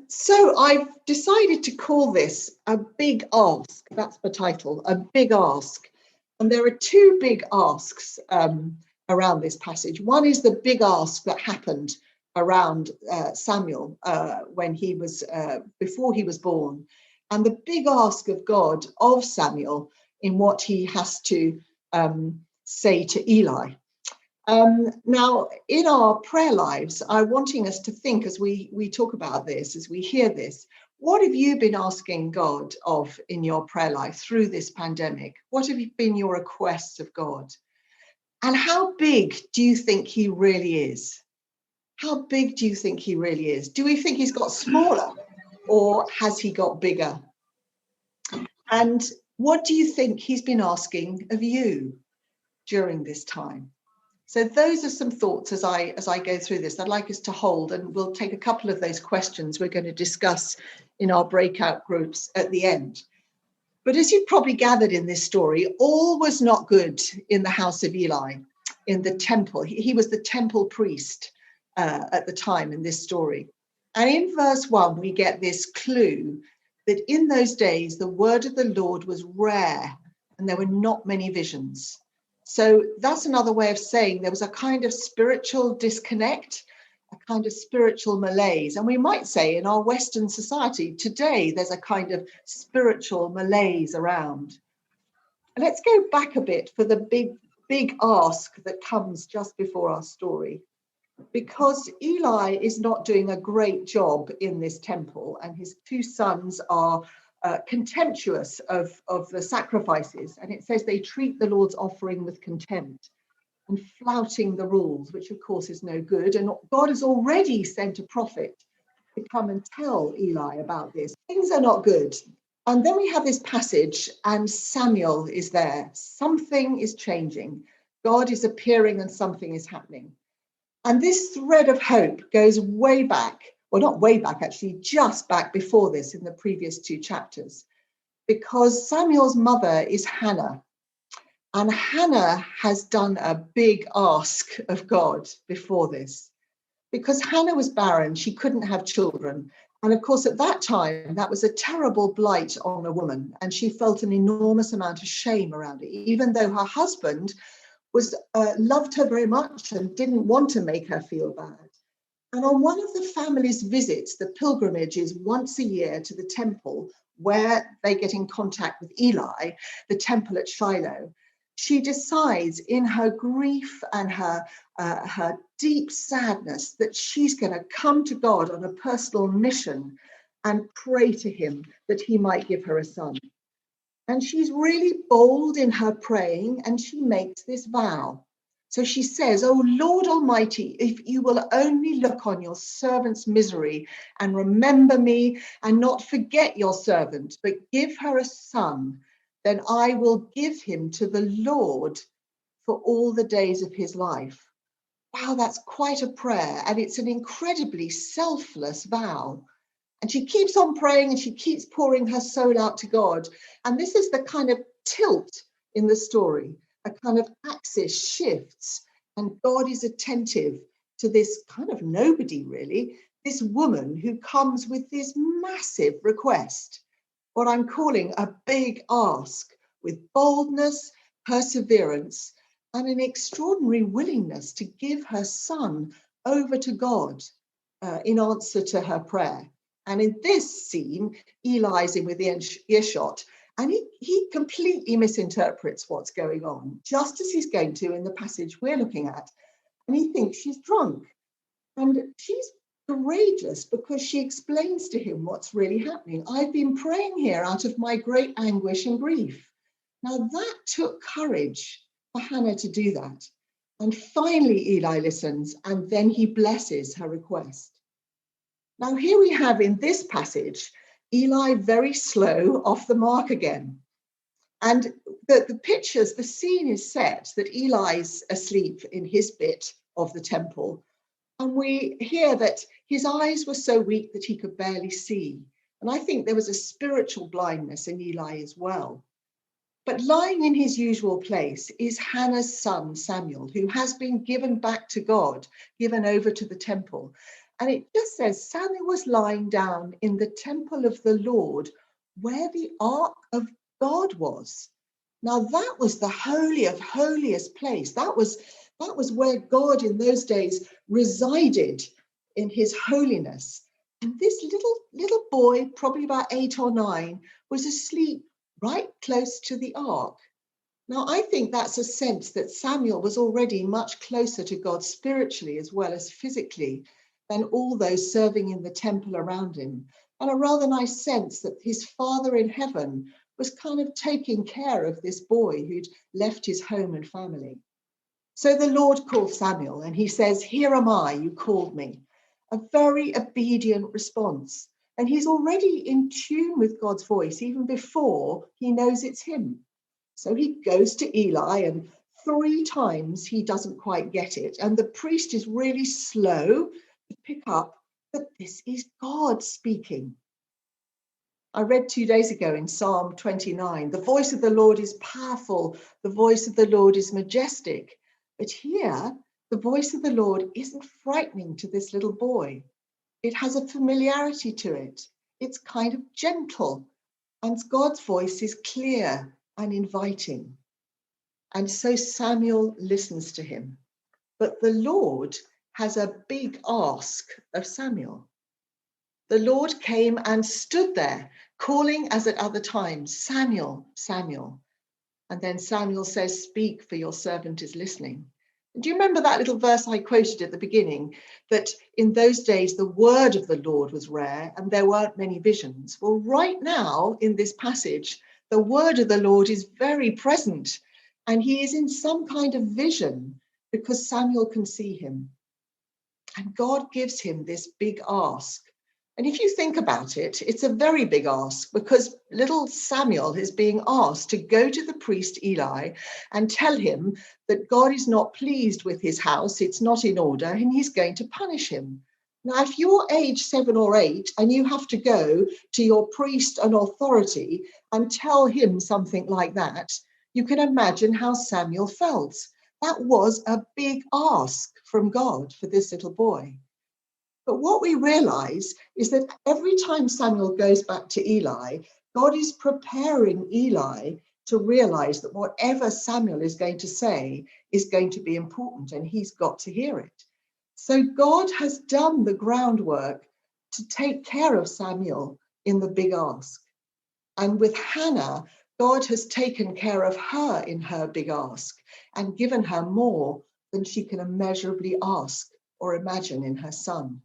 So I've decided to call this a big ask. That's the title, a big ask. And there are two big asks around this passage. One is the big ask that happened around Samuel when he was before he was born, and the big ask of God of Samuel in what he has to say to Eli. Now, in our prayer lives, I'm wanting us to think as we talk about this, as we hear this, what have you been asking God of in your prayer life through this pandemic? What have been your requests of God? And how big do you think he really is? How big do you think he really is? Do we think he's got smaller or has he got bigger? And what do you think he's been asking of you during this time? So those are some thoughts as I go through this. I'd like us to hold, and we'll take a couple of those questions we're going to discuss in our breakout groups at the end. But as you've probably gathered in this story, all was not good in the house of Eli, in the temple. He was the temple priest at the time in this story. And in verse 1, we get this clue that in those days, the word of the Lord was rare and there were not many visions. So that's another way of saying there was a kind of spiritual disconnect, a kind of spiritual malaise. And we might say in our Western society today, there's a kind of spiritual malaise around. And let's go back a bit for the big ask that comes just before our story. Because Eli is not doing a great job in this temple, and his two sons are contemptuous of the sacrifices, and it says they treat the Lord's offering with contempt and flouting the rules, which of course is no good. And God has already sent a prophet to come and tell Eli about this. Things are not good. And then we have this passage, and Samuel is there. Something is changing. God is appearing and something is happening. And this thread of hope goes way back, well, not way back, actually, just back before this in the previous two chapters, because Samuel's mother is Hannah. And Hannah has done a big ask of God before this, because Hannah was barren. She couldn't have children. And of course, at that time, that was a terrible blight on a woman. And she felt an enormous amount of shame around it, even though her husband loved her very much and didn't want to make her feel bad. And on one of the family's visits, the pilgrimage is once a year to the temple where they get in contact with Eli, the temple at Shiloh. She decides in her grief and her deep sadness that she's going to come to God on a personal mission and pray to him that he might give her a son. And she's really bold in her praying, and she makes this vow. So she says, "Oh Lord Almighty, if you will only look on your servant's misery and remember me and not forget your servant, but give her a son, then I will give him to the Lord for all the days of his life." Wow, that's quite a prayer. And it's an incredibly selfless vow. And she keeps on praying and she keeps pouring her soul out to God. And this is the kind of tilt in the story. A kind of axis shifts and God is attentive to this kind of nobody, really, this woman who comes with this massive request, what I'm calling a big ask, with boldness, perseverance, and an extraordinary willingness to give her son over to God in answer to her prayer. And in this scene, Eli's in within earshot, and he completely misinterprets what's going on, just as he's going to in the passage we're looking at. And he thinks she's drunk. And she's courageous because she explains to him what's really happening. I've been praying here out of my great anguish and grief. Now that took courage for Hannah to do that. And finally, Eli listens, and then he blesses her request. Now here we have in this passage, Eli very slow off the mark again. And the pictures, the scene is set that Eli's asleep in his bit of the temple. And we hear that his eyes were so weak that he could barely see. And I think there was a spiritual blindness in Eli as well. But lying in his usual place is Hannah's son, Samuel, who has been given back to God, given over to the temple. And it just says Samuel was lying down in the temple of the Lord where the ark of God was. Now that was the holy of holiest place. That was where God in those days resided in his holiness. And this little boy, probably about 8 or 9, was asleep right close to the ark. Now, I think that's a sense that Samuel was already much closer to God spiritually as well as physically than all those serving in the temple around him. And a rather nice sense that his Father in heaven was kind of taking care of this boy who'd left his home and family. So the Lord called Samuel and he says, "Here am I, you called me." A very obedient response. And he's already in tune with God's voice even before he knows it's him. So he goes to Eli, and 3 times he doesn't quite get it. And the priest is really slow to pick up that this is God speaking. I read 2 days ago in Psalm 29, the voice of the Lord is powerful, the voice of the Lord is majestic. But here, the voice of the Lord isn't frightening to this little boy. It has a familiarity to it. It's kind of gentle, and God's voice is clear and inviting. And so Samuel listens to him. But the Lord has a big ask of Samuel. The Lord came and stood there, calling as at other times, "Samuel, Samuel." And then Samuel says, "Speak, for your servant is listening." Do you remember that little verse I quoted at the beginning, that in those days the word of the Lord was rare and there weren't many visions? Well, right now in this passage, the word of the Lord is very present, and he is in some kind of vision because Samuel can see him. And God gives him this big ask. And if you think about it, it's a very big ask because little Samuel is being asked to go to the priest Eli and tell him that God is not pleased with his house, it's not in order, and he's going to punish him. Now, if you're age 7 or 8 and you have to go to your priest and authority and tell him something like that, you can imagine how Samuel felt. That was a big ask from God for this little boy. But what we realize is that every time Samuel goes back to Eli, God is preparing Eli to realize that whatever Samuel is going to say is going to be important and he's got to hear it. So God has done the groundwork to take care of Samuel in the big ask. And with Hannah, God has taken care of her in her big ask and given her more than she can immeasurably ask or imagine in her son.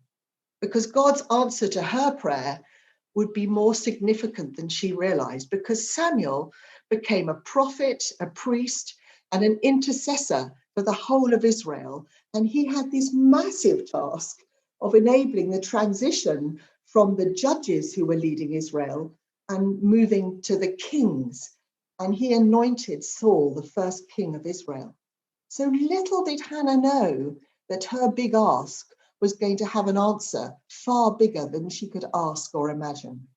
Because God's answer to her prayer would be more significant than she realized, because Samuel became a prophet, a priest, and an intercessor for the whole of Israel. And he had this massive task of enabling the transition from the judges who were leading Israel and moving to the kings. And he anointed Saul, the first king of Israel. So little did Hannah know that her big ask was going to have an answer far bigger than she could ask or imagine.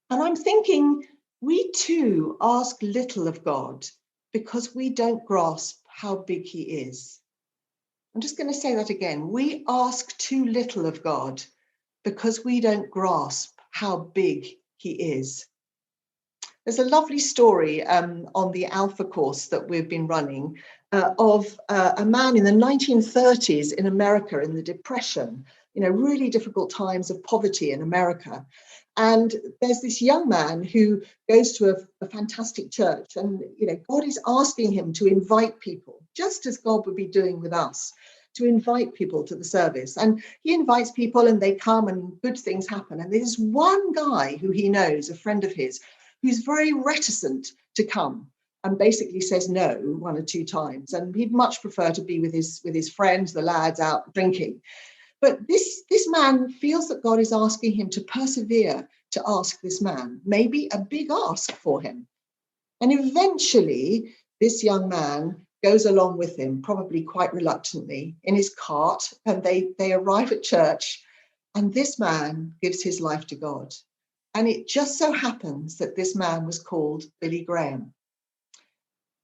And I'm thinking, we too ask little of God because we don't grasp how big he is. I'm just going to say that again. We ask too little of God because we don't grasp how big he is. There's a lovely story on the Alpha course that we've been running of a man in the 1930s in America in the Depression, really difficult times of poverty in America. And there's this young man who goes to a fantastic church, and God is asking him to invite people, just as God would be doing with us, to invite people to the service. And he invites people and they come and good things happen. And there's one guy who he knows, a friend of his, who's very reticent to come and basically says no 1 or 2 times. And he'd much prefer to be with his friends, the lads, out drinking. But this man feels that God is asking him to persevere to ask this man, maybe a big ask for him. And eventually, this young man goes along with him, probably quite reluctantly, in his cart, and they arrive at church, and this man gives his life to God. And it just so happens that this man was called Billy Graham.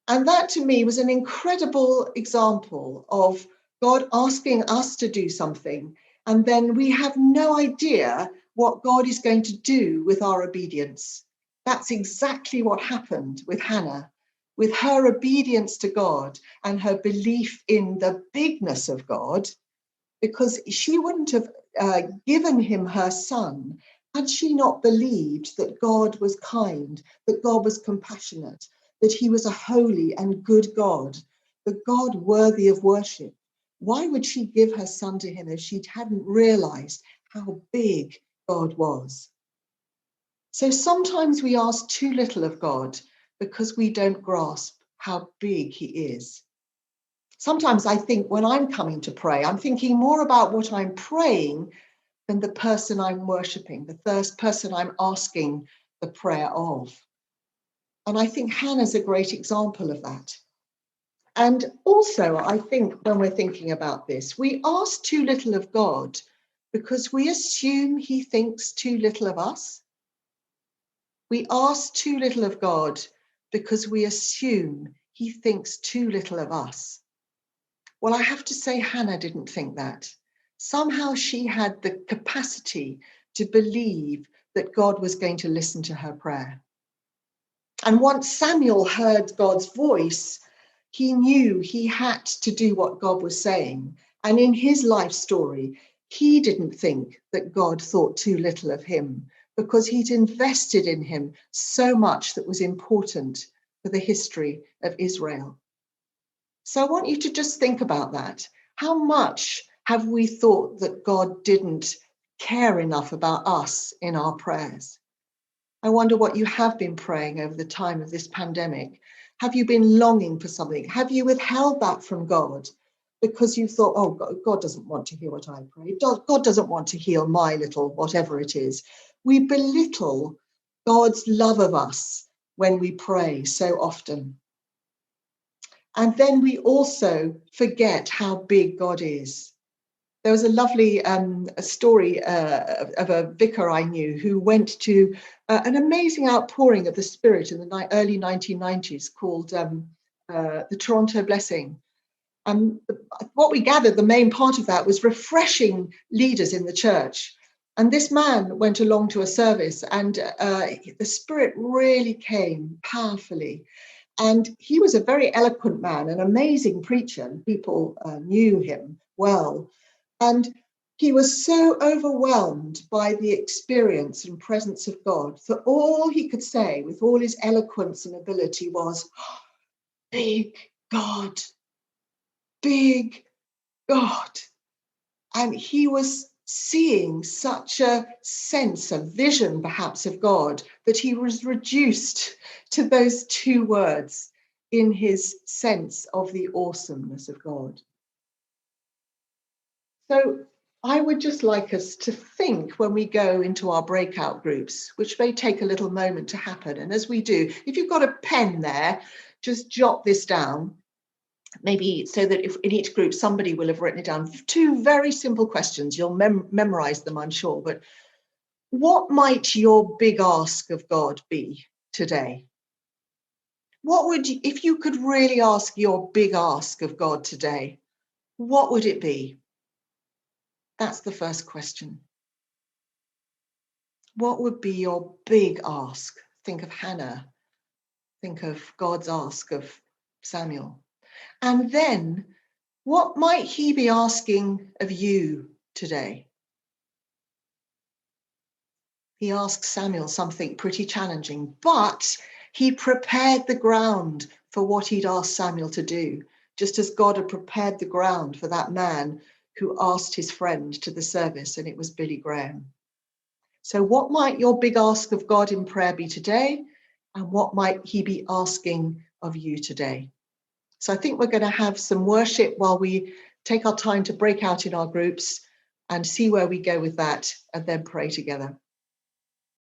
And that to me was an incredible example of God asking us to do something And then we have no idea what God is going to do with our obedience. That's exactly what happened with Hannah. With her obedience to God and her belief in the bigness of God, because she wouldn't have given him her son had she not believed that God was kind, that God was compassionate, that he was a holy and good God, the God worthy of worship. Why would she give her son to him if she hadn't realized how big God was? So sometimes we ask too little of God because we don't grasp how big he is. Sometimes I think when I'm coming to pray, I'm thinking more about what I'm praying than the person I'm worshipping, the first person I'm asking the prayer of. And I think Hannah's a great example of that. And also, I think when we're thinking about this, we ask too little of God because we assume he thinks too little of us. We ask too little of God because we assume he thinks too little of us. Well, I have to say, Hannah didn't think that. Somehow she had the capacity to believe that God was going to listen to her prayer. And once Samuel heard God's voice, he knew he had to do what God was saying. And in his life story, he didn't think that God thought too little of him because he'd invested in him so much that was important for the history of Israel. So I want you to just think about that. How much have we thought that God didn't care enough about us in our prayers? I wonder what you have been praying over the time of this pandemic. Have you been longing for something? Have you withheld that from God because you thought, oh, God doesn't want to hear what I pray. God doesn't want to heal my little whatever it is. We belittle God's love of us when we pray so often. And then we also forget how big God is. There was a lovely a story of a vicar I knew who went to an amazing outpouring of the Spirit in the early 1990s called the Toronto Blessing. What we gathered, the main part of that was refreshing leaders in the church. And this man went along to a service and the Spirit really came powerfully. And he was a very eloquent man, an amazing preacher, and people knew him well. And he was so overwhelmed by the experience and presence of God that all he could say with all his eloquence and ability was, big God, big God. And he was seeing such a sense, a vision perhaps of God, that he was reduced to those two words in his sense of the awesomeness of God. So I would just like us to think when we go into our breakout groups, which may take a little moment to happen. And as we do, if you've got a pen there, just jot this down. Maybe so that if in each group somebody will have written it down. Two very simple questions. You'll memorize them, I'm sure. But what might your big ask of God be today? What would you, if you could really ask your big ask of God today, what would it be? That's the first question. What would be your big ask? Think of Hannah. Think of God's ask of Samuel. And then, what might he be asking of you today? He asked Samuel something pretty challenging, but he prepared the ground for what he'd asked Samuel to do, just as God had prepared the ground for that man who asked his friend to the service, and it was Billy Graham. So what might your big ask of God in prayer be today? And what might he be asking of you today? So I think we're going to have some worship while we take our time to break out in our groups and see where we go with that and then pray together.